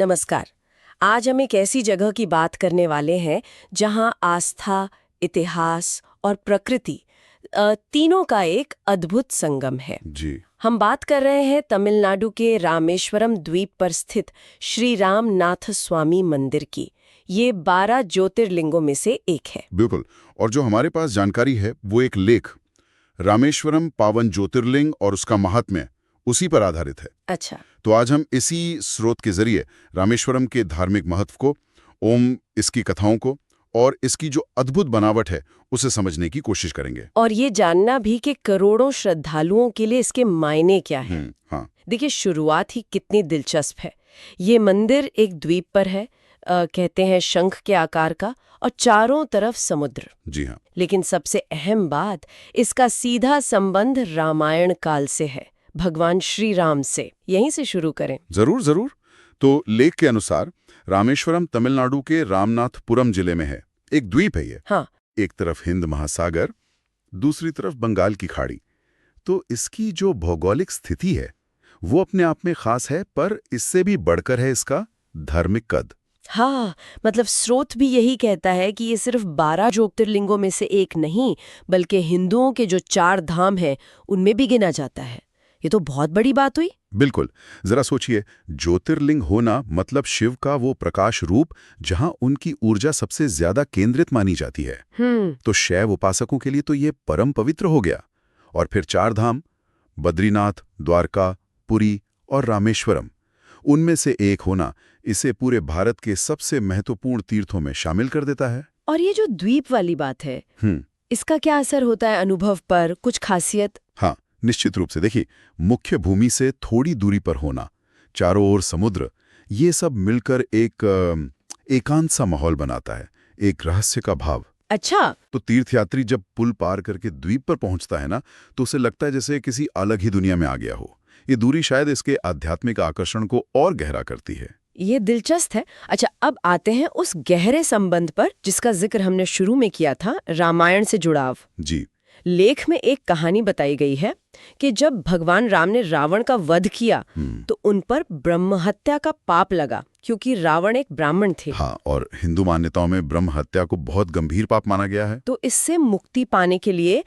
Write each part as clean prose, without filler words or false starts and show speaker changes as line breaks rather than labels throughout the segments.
नमस्कार। आज हम एक ऐसी जगह की बात करने वाले हैं जहां आस्था, इतिहास और प्रकृति तीनों का एक अद्भुत संगम है।
जी।
हम बात कर रहे हैं तमिलनाडु के रामेश्वरम द्वीप पर स्थित श्री राम नाथ स्वामी मंदिर की। ये 12 ज्योतिर्लिंगों में से एक है।
बिल्कुल। और जो हमारे पास जानकारी है वो एक लेख रामेश्वरम पावन ज्योतिर्लिंग और उसका महात्म्य उसी पर आधारित है।
अच्छा।
तो आज हम इसी स्रोत के जरिए रामेश्वरम के धार्मिक महत्व को, इसकी कथाओं को और इसकी जो अद्भुत बनावट है उसे समझने की कोशिश करेंगे।
और ये जानना भी कि करोड़ों श्रद्धालुओं के लिए इसके मायने क्या है।
हाँ।
देखिए, शुरुआत ही कितनी दिलचस्प है। ये मंदिर एक द्वीप पर है, कहते हैं शंख के आकार का, और चारों तरफ समुद्र।
जी हाँ।
लेकिन सबसे अहम बात, इसका सीधा संबंध रामायण काल से है, भगवान श्री राम से। यहीं से शुरू करें।
जरूर जरूर। तो लेख के अनुसार रामेश्वरम तमिलनाडु के रामनाथपुरम जिले में है। एक द्वीप है ये।
हाँ।
एक तरफ हिंद महासागर, दूसरी तरफ बंगाल की खाड़ी। तो इसकी जो भौगोलिक स्थिति है वो अपने आप में खास है, पर इससे भी बढ़कर है इसका धार्मिक कद।
हाँ, मतलब स्रोत भी यही कहता है कि ये सिर्फ 12 ज्योतिर्लिंगों में से एक नहीं, बल्कि हिंदुओं के जो 4 धाम हैं उनमें भी गिना जाता है। ये तो बहुत बड़ी बात हुई।
बिल्कुल। जरा सोचिए, ज्योतिर्लिंग होना मतलब शिव का वो प्रकाश रूप जहां उनकी ऊर्जा सबसे ज्यादा केंद्रित मानी जाती है। तो शैव उपासकों के लिए तो ये परम पवित्र हो गया। और फिर 4 धाम, बद्रीनाथ, द्वारका, पुरी और रामेश्वरम, उनमें से एक होना इसे पूरे भारत के सबसे महत्वपूर्ण तीर्थों में शामिल कर देता है।
और ये जो द्वीप वाली बात है, इसका क्या असर होता है अनुभव पर? कुछ खासियत?
हाँ, निश्चित रूप से। देखिए, मुख्य भूमि से थोड़ी दूरी पर होना, चारों ओर समुद्र, ये सब मिलकर एक एकांत सा माहौल बनाता है, एक रहस्य का भाव।
अच्छा।
तो तीर्थयात्री जब पुल पार करके द्वीप पर पहुंचता है ना, तो उसे लगता है जैसे किसी अलग ही दुनिया में आ गया हो। ये दूरी शायद इसके आध्यात्मिक आकर्षण को और गहरा करती है।
ये दिलचस्प है। अच्छा, अब आते हैं उस गहरे संबंध पर जिसका जिक्र हमने शुरू में किया था, रामायण से जुड़ाव।
जी।
लेख में एक कहानी बताई गई है कि जब भगवान राम ने रावण का वध किया तो उन पर ब्रह्म हत्या का पाप लगा, क्योंकि रावण एक ब्राह्मण थे।
हाँ, और हिंदू मान्यताओं में ब्रह्म हत्या को बहुत गंभीर पाप माना गया है।
तो इससे मुक्ति पाने के लिए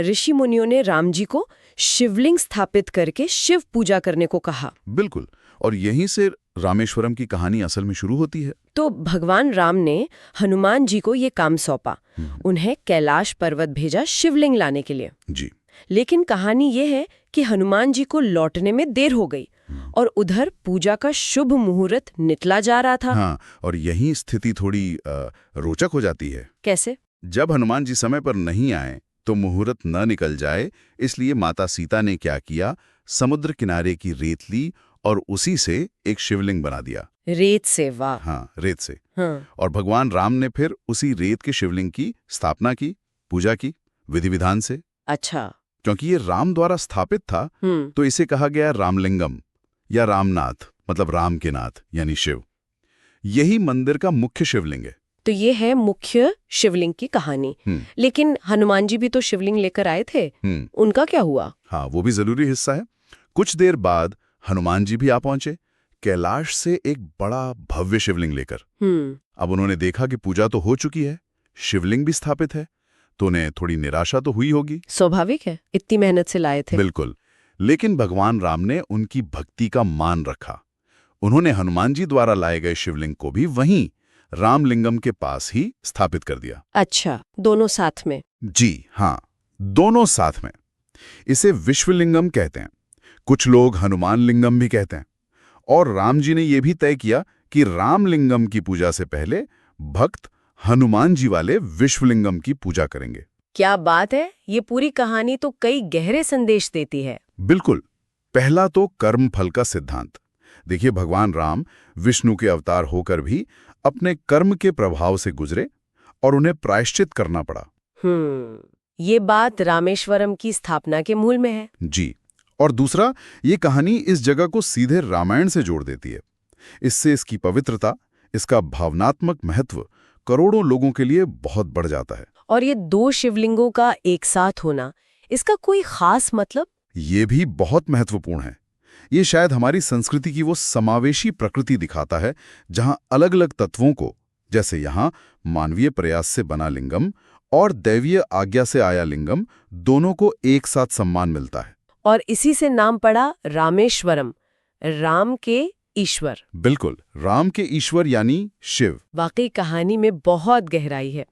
ऋषि मुनियों ने राम जी को शिवलिंग स्थापित करके शिव पूजा करने को कहा।
बिल्कुल। और यहीं से रामेश्वरम की कहानी असल में शुरू होती है।
तो भगवान राम ने हनुमान जी को ये काम सौंपा, उन्हें कैलाश पर्वत भेजा शिवलिंग लाने के लिए।
जी।
लेकिन कहानी ये है कि हनुमान जी को लौटने में देर हो गई और उधर पूजा का शुभ मुहूर्त निकला जा रहा था।
हाँ, और यही स्थिति थोड़ी रोचक हो जाती है।
कैसे?
जब हनुमान जी समय पर नहीं आए तो मुहूर्त न निकल जाए, इसलिए माता सीता ने क्या किया, समुद्र किनारे की रेत ली और उसी से एक शिवलिंग बना दिया।
रेत से? वाह।
हाँ, रेत से।
हाँ।
और भगवान राम ने फिर उसी रेत के शिवलिंग की स्थापना की, पूजा की, विधि विधान से।
अच्छा।
क्योंकि ये राम द्वारा स्थापित था तो इसे कहा गया रामलिंगम या रामनाथ, मतलब राम के नाथ यानी शिव। यही मंदिर का मुख्य शिवलिंग है।
तो ये है मुख्य शिवलिंग की कहानी। लेकिन हनुमान जी भी तो शिवलिंग लेकर आए थे, उनका क्या हुआ?
हाँ, वो भी जरूरी हिस्सा है। कुछ देर बाद हनुमान जी भी आ पहुंचे, कैलाश से एक बड़ा भव्य शिवलिंग लेकर। अब उन्होंने देखा कि पूजा तो हो चुकी है, शिवलिंग भी स्थापित है, तो उन्हें थोड़ी निराशा तो हुई होगी।
स्वाभाविक है, इतनी मेहनत से लाए थे।
बिल्कुल। लेकिन भगवान राम ने उनकी भक्ति का मान रखा। उन्होंने हनुमान जी द्वारा लाए गए शिवलिंग को भी वहीं रामलिंगम के पास ही स्थापित कर दिया।
अच्छा, दोनों साथ में?
जी हाँ, दोनों साथ में। इसे विश्वलिंगम कहते हैं, कुछ लोग हनुमान लिंगम भी कहते हैं। और राम जी ने यह भी तय किया कि रामलिंगम की पूजा से पहले भक्त हनुमान जी वाले विश्वलिंगम की पूजा करेंगे।
क्या बात है! ये पूरी कहानी तो कई गहरे संदेश देती है।
बिल्कुल। पहला तो कर्म फल का सिद्धांत। देखिए, भगवान राम विष्णु के अवतार होकर भी अपने कर्म के प्रभाव से गुजरे और उन्हें प्रायश्चित करना पड़ा।
ये बात रामेश्वरम की स्थापना के मूल में है।
जी। और दूसरा, ये कहानी इस जगह को सीधे रामायण से जोड़ देती है। इससे इसकी पवित्रता, इसका भावनात्मक महत्व करोड़ों लोगों के लिए बहुत बढ़ जाता है।
और ये 2 शिवलिंगों का एक साथ होना, इसका कोई खास मतलब?
ये भी बहुत महत्वपूर्ण है। ये शायद हमारी संस्कृति की वो समावेशी प्रकृति दिखाता है जहां अलग-अलग तत्वों को, जैसे यहाँ मानवीय प्रयास से बना लिंगम और दैवीय आज्ञा से आया लिंगम, दोनों को एक साथ सम्मान मिलता है।
और इसी से नाम पड़ा रामेश्वरम, राम के ईश्वर।
बिल्कुल, राम के ईश्वर यानी शिव।
वाकई कहानी में बहुत गहराई है।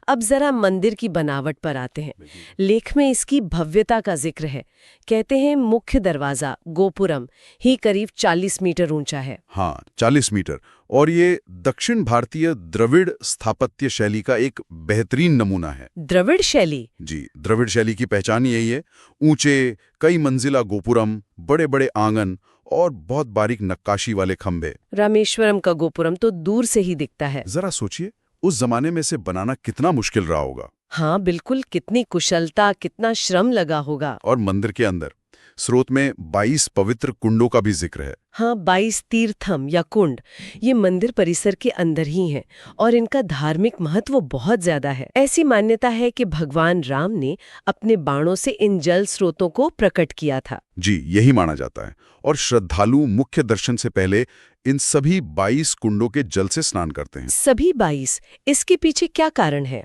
अब जरा मंदिर की बनावट पर आते हैं। लेख में इसकी भव्यता का जिक्र है। कहते हैं मुख्य दरवाजा गोपुरम ही करीब 40 मीटर ऊंचा है।
हाँ, 40 मीटर। और ये दक्षिण भारतीय द्रविड़ स्थापत्य शैली का एक बेहतरीन नमूना है।
द्रविड़ शैली?
जी, द्रविड़ शैली की पहचान यही है। ऊंचे, कई मंजिला गोपुरम, बड़े-बड़े आंगन और बहुत बारीक नक्काशी वाले खंभे।
रामेश्वरम का गोपुरम तो दूर से ही दिखता है।
जरा सोचिए, उस जमाने में से बनाना कितना मुश्किल रहा होगा।
हाँ बिल्कुल, कितनी कुशलता, कितना श्रम लगा होगा।
और मंदिर के अंदर स्रोत में 22 पवित्र कुंडों का भी जिक्र है।
हाँ, 22 तीर्थम या कुंड ये मंदिर परिसर के अंदर ही हैं और इनका धार्मिक महत्व बहुत ज्यादा है। ऐसी मान्यता है कि भगवान राम ने अपने बाणों से इन जल स्रोतों को प्रकट किया था।
जी, यही माना जाता है। और श्रद्धालु मुख्य दर्शन से पहले इन सभी 22 कुंडों के जल से स्नान करते हैं।
सभी 22? इसके पीछे क्या कारण है?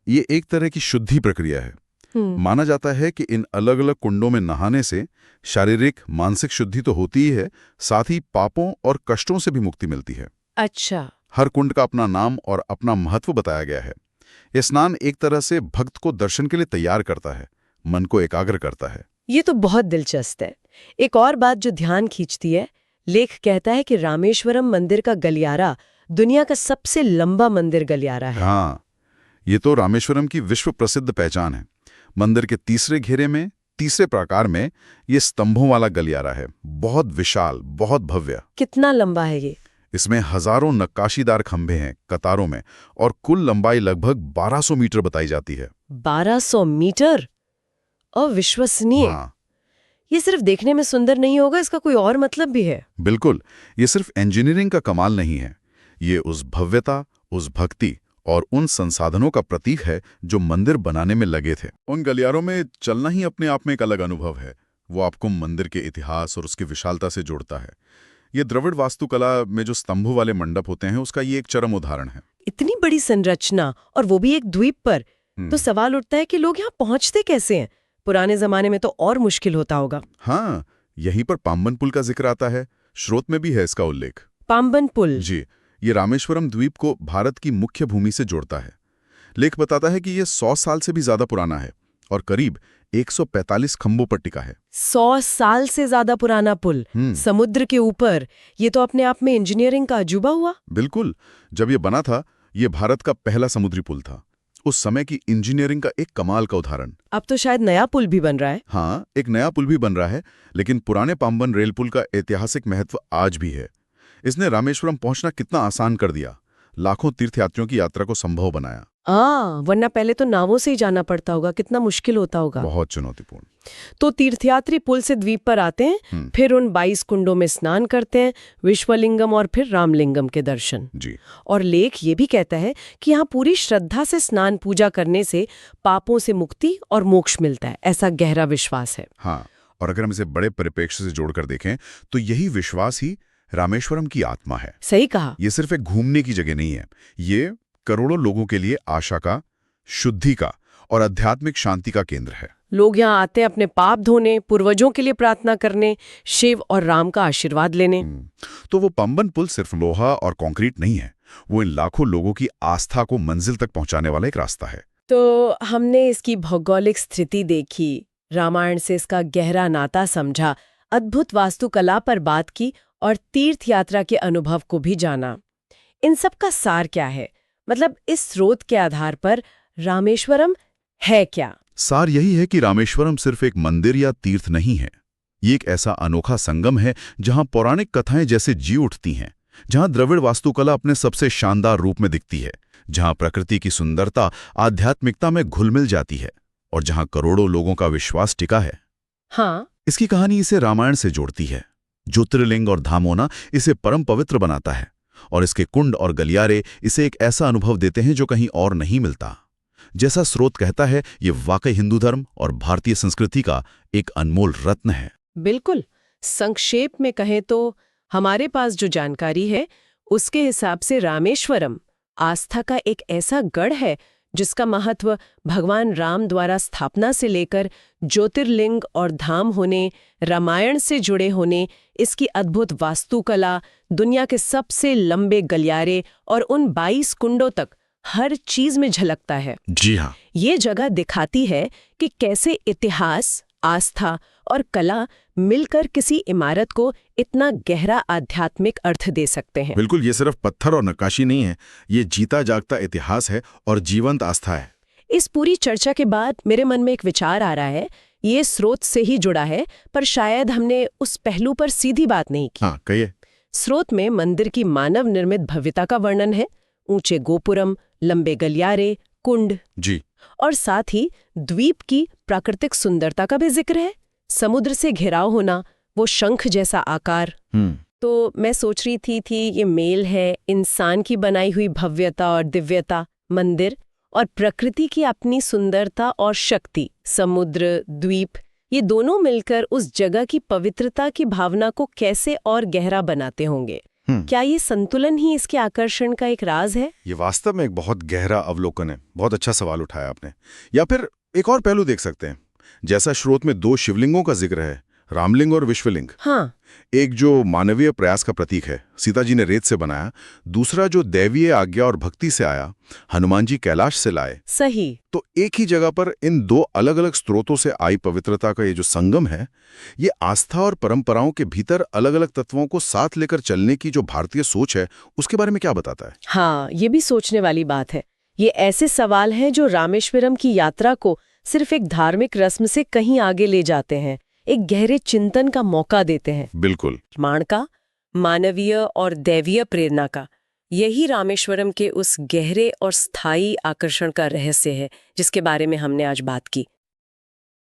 ये एक तरह की शुद्धि प्रक्रिया है। माना जाता है कि इन अलग अलग कुंडों में नहाने से शारीरिक मानसिक शुद्धि तो होती ही है, साथ ही पापों और कष्टों से भी मुक्ति मिलती है।
अच्छा।
हर कुंड का अपना नाम और अपना महत्व बताया गया है। यह स्नान एक तरह से भक्त को दर्शन के लिए तैयार करता है, मन को एकाग्र करता है।
ये तो बहुत दिलचस्प है। एक और बात जो ध्यान खींचती है, लेख कहता है कि रामेश्वरम मंदिर का गलियारा दुनिया का सबसे लंबा मंदिर गलियारा है।
हाँ, ये तो रामेश्वरम की विश्व प्रसिद्ध पहचान है। मंदिर के तीसरे घेरे में, तीसरे प्राकार में ये स्तंभों वाला गलियारा है। बहुत विशाल, बहुत भव्य।
कितना लंबा है ये?
इसमें हजारों नक्काशीदार खंभे हैं कतारों में, और कुल लंबाई लगभग 1200 मीटर बताई जाती है।
1200 मीटर? अविश्वसनीय।
हाँ।
ये सिर्फ देखने में सुंदर नहीं होगा, इसका कोई और मतलब भी है?
बिल्कुल, ये सिर्फ इंजीनियरिंग का कमाल नहीं है। ये उस भव्यता, उस भक्ति और उन संसाधनों का प्रतीक है जो मंदिर बनाने में लगे थे। उन गलियारों में चलना ही अपने आप में एक अलग अनुभव है। वो आपको मंदिर के इतिहास और उसकी विशालता से जोड़ता है। ये द्रविड़ वास्तुकला में जो स्तंभों वाले मंडप होते हैं, उसका ये एक चरम उदाहरण है।
इतनी बड़ी संरचना, और वो भी एक द्वीप पर, तो सवाल उठता है कि लोग यहाँ पहुंचते कैसे हैं? पुराने जमाने में तो और मुश्किल होता होगा।
हाँ, यहीं पर पाम्बन पुल का जिक्र आता है। स्रोत में भी है इसका उल्लेख।
पाम्बन पुल?
जी, ये रामेश्वरम द्वीप को भारत की मुख्य भूमि से जोड़ता है। लेख बताता है कि ये 100 साल से भी ज्यादा पुराना है और करीब 145 खंभों पर टिका है।
100 साल से ज्यादा पुराना पुल समुद्र के ऊपर, ये तो अपने आप में इंजीनियरिंग का अजूबा हुआ।
बिल्कुल, जब ये बना था, ये भारत का पहला समुद्री पुल था। उस समय की इंजीनियरिंग का एक कमाल का उदाहरण।
अब तो शायद नया पुल भी बन रहा है।
हाँ, एक नया पुल भी बन रहा है, लेकिन पुराने पाम्बन रेल पुल का ऐतिहासिक महत्व आज भी है। इसने रामेश्वरम पहुंचना कितना आसान कर दिया, लाखों तीर्थयात्रियों की यात्रा को संभव बनाया।
वरना पहले तो नावों से ही जाना पड़ता होगा, कितना मुश्किल होता होगा।
बहुत चुनौतीपूर्ण।
तो तीर्थयात्री पुल से द्वीप पर आते हैं, फिर उन 22 कुंडों में स्नान करते हैं, विश्वलिंगम और फिर रामलिंगम के दर्शन।
जी।
और लेख ये भी कहता है कि यहाँ पूरी श्रद्धा से स्नान पूजा करने से पापों से मुक्ति और मोक्ष मिलता है, ऐसा गहरा विश्वास है।
हाँ, और अगर हम इसे बड़े परिप्रेक्ष्य से जोड़कर देखें तो यही विश्वास ही रामेश्वरम की आत्मा है।
सही कहा।
ये सिर्फ एक घूमने की जगह नहीं है, ये करोड़ों लोगों के लिए आशा का, शुद्धि का और आध्यात्मिक शांति का केंद्र है।
लोग यहाँ आते हैं अपने पाप धोने, पूर्वजों के लिए प्रार्थना करने, शिव और राम का आशीर्वाद लेने।
तो वो पंबन पुल सिर्फ लोहा और कंक्रीट नहीं है, वो इन लाखों लोगों की आस्था को मंजिल तक पहुंचाने वाला एक रास्ता है।
तो हमने इसकी भौगोलिक स्थिति देखी, रामायण से इसका गहरा नाता समझा, अद्भुत वास्तुकला पर बात की और तीर्थ यात्रा के अनुभव को भी जाना। इन सब का सार क्या है? मतलब इस स्रोत के आधार पर रामेश्वरम है क्या?
सार यही है कि रामेश्वरम सिर्फ एक मंदिर या तीर्थ नहीं है। ये एक ऐसा अनोखा संगम है जहां पौराणिक कथाएं जैसे जी उठती हैं, जहां द्रविड़ वास्तुकला अपने सबसे शानदार रूप में दिखती है, जहां प्रकृति की सुंदरता आध्यात्मिकता में घुल मिल जाती है और जहां करोड़ों लोगों का विश्वास टिका है।
हाँ,
इसकी कहानी इसे रामायण से जोड़ती है। ज्योतिर्लिंग और धाम होना इसे परम पवित्र बनाता है और इसके कुंड और गलियारे इसे एक ऐसा अनुभव देते हैं जो कहीं और नहीं मिलता। जैसा स्रोत कहता है, ये वाकई हिंदू धर्म और भारतीय संस्कृति का एक अनमोल रत्न है।
बिल्कुल। संक्षेप में कहें तो हमारे पास जो जानकारी है उसके हिसाब से रामेश्वरम आस्था का एक ऐसा गढ़ है जिसका महत्व भगवान राम द्वारा स्थापना से लेकर ज्योतिर्लिंग और धाम होने, रामायण से जुड़े होने, इसकी अद्भुत वास्तुकला, दुनिया के सबसे लंबे गलियारे और उन 22 कुंडों तक हर चीज में झलकता है।
जी हाँ,
ये जगह दिखाती है कि कैसे इतिहास, आस्था और कला मिलकर किसी इमारत को इतना गहरा आध्यात्मिक अर्थ दे सकते हैं।
बिल्कुल, ये सिर्फ पत्थर और नक्काशी नहीं है, ये जीता जागता इतिहास है और जीवंत आस्था है।
इस पूरी चर्चा के बाद मेरे मन में एक विचार आ रहा है। ये स्रोत से ही जुड़ा है, पर शायद हमने उस पहलू पर सीधी बात नहीं की।
हाँ, कहिए।
स्रोत में मंदिर की मानव निर्मित भव्यता का वर्णन है, ऊंचे गोपुरम, लंबे गलियारे, कुंड
जी,
और साथ ही द्वीप की प्राकृतिक सुंदरता का भी जिक्र है। समुद्र से घिराव होना, वो शंख जैसा आकार। तो मैं सोच रही थी ये मेल है इंसान की बनाई हुई भव्यता और दिव्यता, मंदिर, और प्रकृति की अपनी सुंदरता और शक्ति, समुद्र, द्वीप, ये दोनों मिलकर उस जगह की पवित्रता की भावना को कैसे और गहरा बनाते होंगे। क्या ये संतुलन ही इसके आकर्षण का एक राज है?
ये वास्तव में एक बहुत गहरा अवलोकन है। बहुत अच्छा सवाल उठाया आपने। या फिर एक और पहलू देख सकते हैं। जैसा स्रोत में 2 शिवलिंगों का जिक्र है, रामलिंग और विश्वलिंग।
हाँ,
एक जो मानवीय प्रयास का प्रतीक है, सीता जी ने रेत से बनाया, दूसरा जो दैवीय आज्ञा और भक्ति से आया, हनुमान जी कैलाश से लाए।
सही।
तो एक ही जगह पर इन 2 अलग-अलग स्रोतों से आई पवित्रता का ये जो संगम है, ये आस्था और परंपराओं के भीतर अलग-अलग तत्वों को साथ लेकर चलने की जो भारतीय सोच है, उसके बारे में क्या बताता है?
हाँ, ये भी सोचने वाली बात है। ये ऐसे सवाल हैं जो रामेश्वरम की यात्रा को सिर्फ एक धार्मिक रस्म से कहीं आगे ले जाते हैं, एक गहरे चिंतन का मौका देते हैं।
बिल्कुल।
निर्माण का, मानवीय और दैवीय प्रेरणा का, यही रामेश्वरम के उस गहरे और स्थायी आकर्षण का रहस्य है जिसके बारे में हमने आज बात की।